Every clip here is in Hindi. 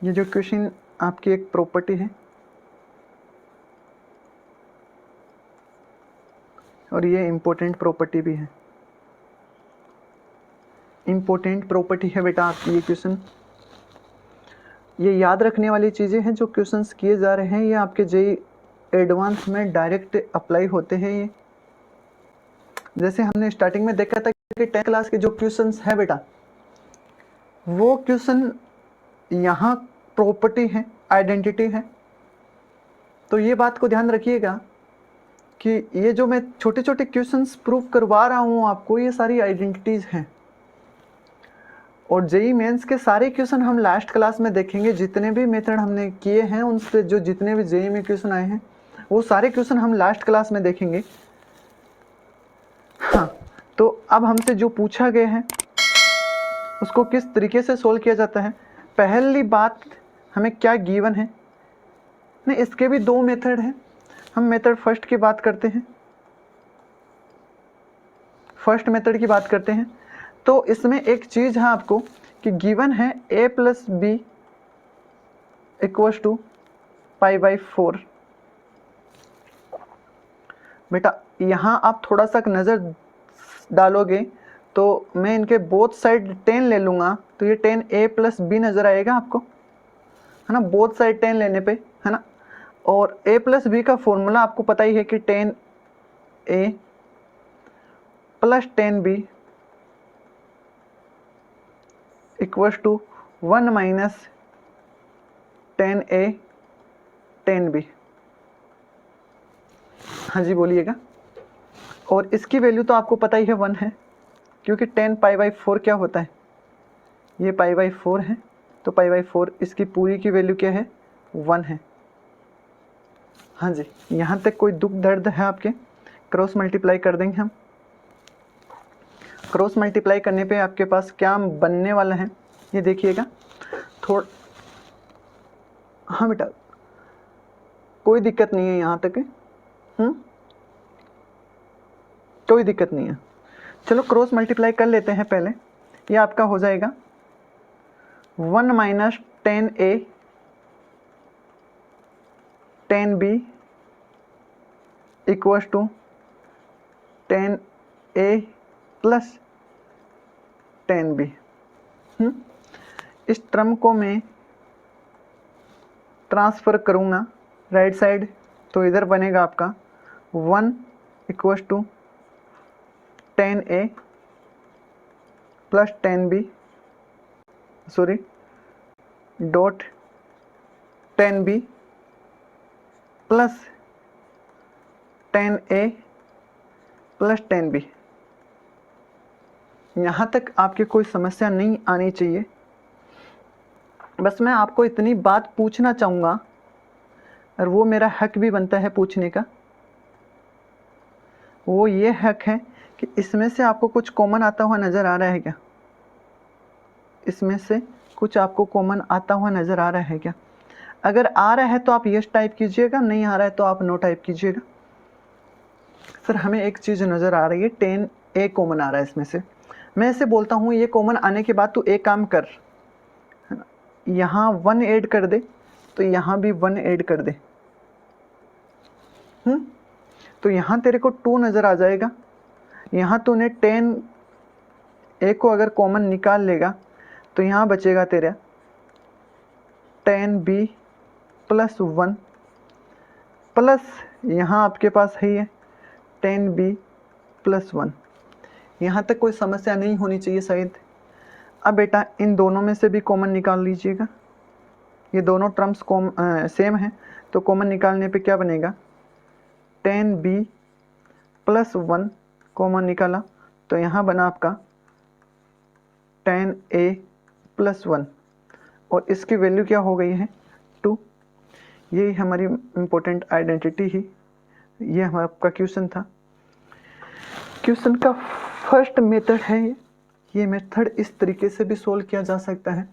ये जो क्वेश्चन आपकी एक प्रॉपर्टी है और ये इम्पोर्टेंट प्रॉपर्टी भी है। इम्पोर्टेंट प्रॉपर्टी है बेटा आपकी ये क्वेश्चन। ये याद रखने वाली चीज़ें हैं जो क्वेश्चंस किए जा रहे हैं, ये आपके जेईई एडवांस में डायरेक्ट अप्लाई होते हैं। ये जैसे हमने स्टार्टिंग में देखा था कि 10th क्लास के जो क्वेश्चंस है बेटा, वो क्वेश्चन यहाँ प्रॉपर्टी है, आइडेंटिटी है। तो ये बात को ध्यान रखिएगा कि ये जो मैं छोटे छोटे क्वेश्चंस प्रूव करवा रहा हूँ आपको, ये सारी आइडेंटिटीज़ हैं। और जेईई मेंस के सारे क्वेश्चन हम लास्ट क्लास में देखेंगे। जितने भी मेथड हमने किए हैं उनसे जो जितने भी जेईई में क्वेश्चन आए हैं वो सारे क्वेश्चन हम लास्ट क्लास में देखेंगे। हाँ, तो अब हमसे जो पूछा गया है उसको किस तरीके से सोल्व किया जाता है। पहली बात, हमें क्या गिवन है। नहीं, इसके भी दो मेथड हैं। हम मेथड फर्स्ट की बात करते हैं, फर्स्ट मेथड की बात करते हैं। तो इसमें एक चीज़ है आपको कि गिवन है a plus B equals to π/4। बेटा यहाँ आप थोड़ा सा नज़र डालोगे तो मैं इनके बोथ साइड 10 ले लूँगा, तो ये 10a प्लस बी नज़र आएगा आपको, है ना, बोथ साइड 10 लेने पे, है ना। और a प्लस बी का फॉर्मूला आपको पता ही है कि 10a plus 10b equals to 1 minus 10a 10b। हाँ जी बोलिएगा। और इसकी वैल्यू तो आपको पता ही है 1 है, क्योंकि 10 π/4 क्या होता है, ये π/4 है, तो π/4 इसकी पूरी की वैल्यू क्या है, 1 है। हाँ जी, यहाँ तक कोई दुख दर्द है आपके। क्रॉस मल्टीप्लाई कर देंगे हम। क्रॉस मल्टीप्लाई करने पे आपके पास क्या बनने वाला है ये देखिएगा थोड़ा। हाँ बेटा, कोई दिक्कत नहीं है यहाँ तक। कोई दिक्कत नहीं है। चलो क्रॉस मल्टीप्लाई कर लेते हैं पहले। ये आपका हो जाएगा 1 minus 10a 10b equals two 10a plus 10b। इस टर्म को मैं ट्रांसफ़र करूँगा राइट साइड, तो इधर बनेगा आपका 1 equals two 10a plus 10b sorry dot 10b plus 10a plus 10b। यहाँ तक आपके कोई समस्या नहीं आनी चाहिए। बस मैं आपको इतनी बात पूछना चाहूँगा, और वो मेरा हक भी बनता है पूछने का। वो ये हक है कि इसमें से आपको कुछ कॉमन आता हुआ नज़र आ रहा है क्या? इसमें से कुछ आपको कॉमन आता हुआ नज़र आ रहा है क्या? अगर आ रहा है तो आप यस टाइप कीजिएगा, नहीं आ रहा है तो आप नो टाइप कीजिएगा। सर हमें एक चीज़ नज़र आ रही है, 10a कॉमन आ रहा है इसमें से। मैं इसे बोलता हूँ ये कॉमन आने के बाद तू एक काम कर, यहाँ 1 ऐड कर दे, तो यहाँ भी 1 ऐड कर दे। तो यहाँ तेरे को 2 नज़र आ जाएगा। यहाँ तूने 10a को अगर कॉमन निकाल लेगा तो यहाँ बचेगा तेरा 10b प्लस 1 प्लस यहाँ आपके पास है ये 10b प्लस 1। यहाँ तक कोई समस्या नहीं होनी चाहिए शायद। अब बेटा इन दोनों में से भी कॉमन निकाल लीजिएगा। ये दोनों टर्म्स सेम हैं, तो कॉमन निकालने पे क्या बनेगा, 10b प्लस 1 कॉमन निकाला तो यहाँ बना आपका 10a प्लस 1, और इसकी वैल्यू क्या हो गई है, 2। ये हमारी इम्पोर्टेंट आइडेंटिटी ही, ये हमारा आपका क्वेश्चन था। क्वेश्चन का फर्स्ट मेथड है ये मेथड इस तरीके से भी सोल्व किया जा सकता है।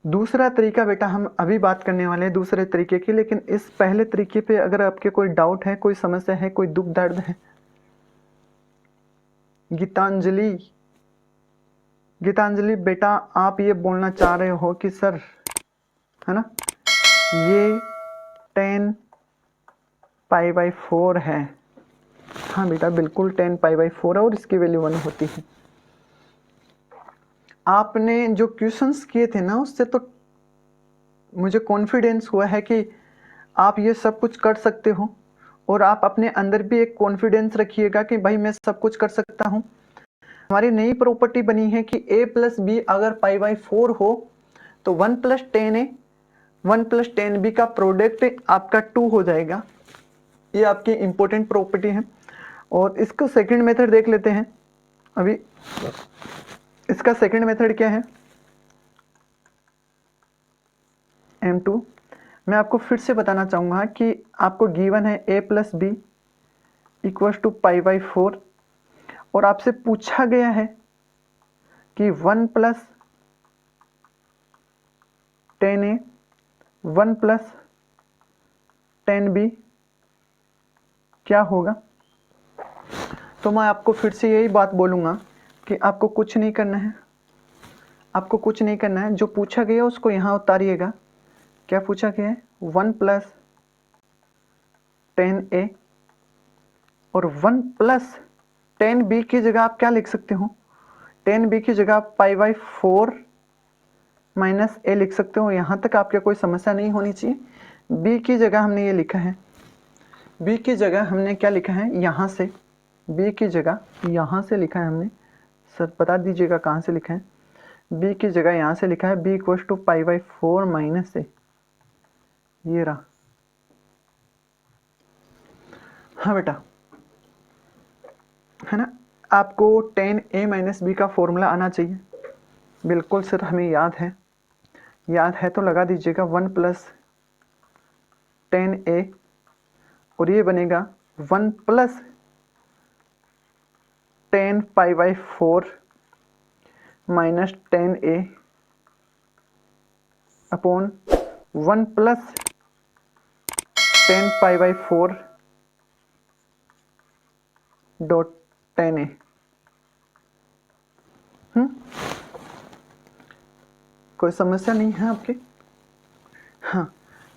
दूसरा तरीका बेटा हम अभी बात करने वाले हैं दूसरे तरीके की, लेकिन इस पहले तरीके पे अगर आपके कोई डाउट है, कोई समस्या है, कोई दुख दर्द है। गीतांजलि गीतांजलि बेटा आप ये बोलना चाह रहे हो कि सर, है ना, ये 10π/4 है। हाँ बेटा बिल्कुल 10π/4 है और इसकी वैल्यू 1 होती है। आपने जो क्वेश्चंस किए थे ना, उससे तो मुझे कॉन्फिडेंस हुआ है कि आप ये सब कुछ कर सकते हो, और आप अपने अंदर भी एक कॉन्फिडेंस रखिएगा कि भाई मैं सब कुछ कर सकता हूँ। हमारी नई प्रॉपर्टी बनी है कि a + b अगर π/4 हो तो 1 + 10a 1 + 10b का प्रोडक्ट आपका 2 हो जाएगा। ये आपकी इंपॉर्टेंट प्रॉपर्टी है। और इसको सेकंड मेथड देख लेते हैं। अभी इसका सेकंड मेथड क्या है, M2। मैं आपको फिर से बताना चाहूँगा कि आपको गिवन है a + b = π/4 और आपसे पूछा गया है कि 1 + 10a 1 + 10b क्या होगा। तो मैं आपको फिर से यही बात बोलूँगा कि आपको कुछ नहीं करना है, आपको कुछ नहीं करना है। जो पूछा गया उसको यहाँ उतारिएगा। क्या पूछा गया है, 1 + 10a और 1 + 10b की जगह आप क्या लिख सकते हो, 10b की जगह आप π/4 - a लिख सकते हो। यहाँ तक आपके कोई समस्या नहीं होनी चाहिए। b की जगह हमने ये लिखा है, b की जगह हमने क्या लिखा है, यहाँ से b की जगह यहाँ से लिखा है हमने। सर बता दीजिएगा कहाँ से लिखा है। b की जगह यहाँ से लिखा है b = π/4 - a। ये रहा। हाँ बेटा, है ना, आपको 10a - b का फॉर्मूला आना चाहिए। बिल्कुल सर हमें याद है, याद है तो लगा दीजिएगा 1 + 10a और ये बनेगा 1 + 10π/4 - 10a अपॉन 1 + 10π/4 .10a। कोई समस्या नहीं है आपके। हाँ,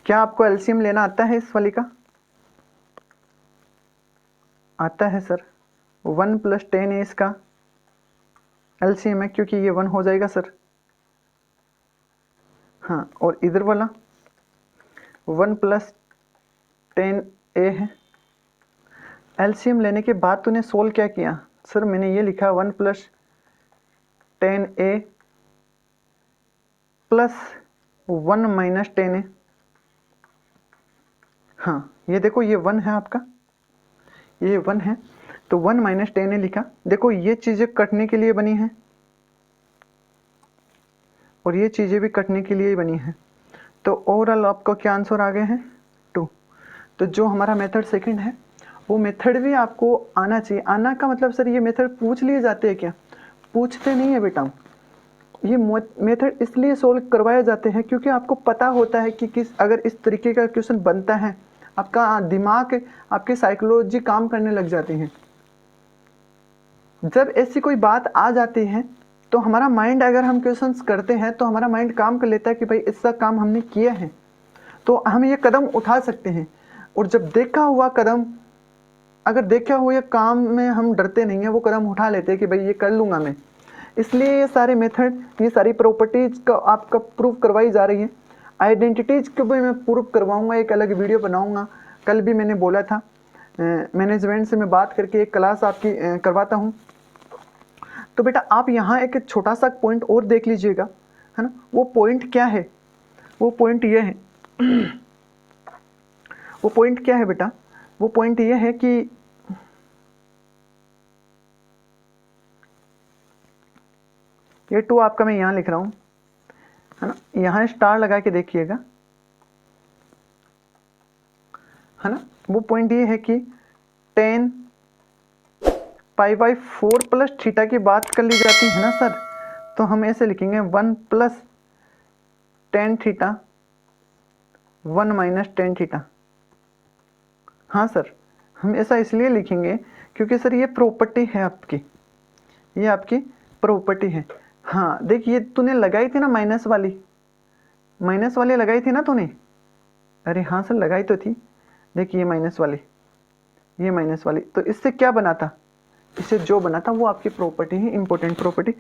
क्या आपको एलसीएम लेना आता है इस वाली का? आता है सर। 1 + 10a इसका एलसीएम है क्योंकि ये 1 हो जाएगा सर। हाँ, और इधर वाला 1 + 10a है। एलसीएम लेने के बाद तूने सोल्व क्या किया? सर मैंने ये लिखा 1 + 10a + 1 - 10a। हाँ ये देखो ये 1 है आपका, ये 1 है तो 1 - 10a लिखा। देखो ये चीज़ें कटने के लिए बनी हैं और ये चीज़ें भी कटने के लिए ही बनी हैं। तो ओवरऑल आपको क्या आंसर आ गए हैं, 2। तो जो हमारा मेथड सेकंड है वो मेथड भी आपको आना चाहिए। आना का मतलब सर ये मेथड पूछ लिए जाते हैं क्या? पूछते नहीं है बेटा। ये मेथड इसलिए सोल्व करवाए जाते हैं क्योंकि आपको पता होता है कि किस, अगर इस तरीके का क्वेश्चन बनता है आपका दिमाग, आपकी साइकोलॉजी काम करने लग जाती है। जब ऐसी कोई बात आ जाती है तो हमारा माइंड, अगर हम क्वेश्चंस करते हैं तो हमारा माइंड काम कर लेता है कि भाई इसका काम हमने किया है तो हम ये कदम उठा सकते हैं। और जब देखा हुआ कदम, अगर देखा हुए काम में हम डरते नहीं हैं, वो कदम उठा लेते हैं कि भाई ये कर लूँगा मैं। इसलिए ये सारे मेथड, ये सारी प्रॉपर्टीज़ का आपका प्रूव करवाई जा रही है। आइडेंटिटीज़ को भी मैं प्रूव करवाऊँगा, एक अलग वीडियो बनाऊँगा। कल भी मैंने बोला था मैनेजमेंट से मैं बात करके एक क्लास आपकी करवाता हूँ। तो बेटा आप यहाँ एक छोटा सा पॉइंट और देख लीजिएगा, है ना। वो पॉइंट क्या है, वो पॉइंट ये है वो पॉइंट क्या है बेटा, वो पॉइंट ये है कि ये 2 आपका मैं यहाँ लिख रहा हूँ, है ना। यहाँ स्टार लगा के देखिएगा, है ना। वो पॉइंट ये है कि 10π/4 + थीटा की बात कर ली जाती है ना सर, तो हम ऐसे लिखेंगे 1 + 10 थीटा 1 - 10 थीटा। हाँ सर, हम ऐसा इसलिए लिखेंगे क्योंकि सर ये प्रॉपर्टी है आपकी, ये आपकी प्रॉपर्टी है। हाँ देख, ये तूने लगाई थी ना माइनस वाली लगाई थी ना तूने। अरे हाँ सर लगाई तो थी। देख ये माइनस वाली, तो इससे क्या बना था, इससे जो बना था वो आपकी प्रॉपर्टी है, इंपॉर्टेंट प्रॉपर्टी।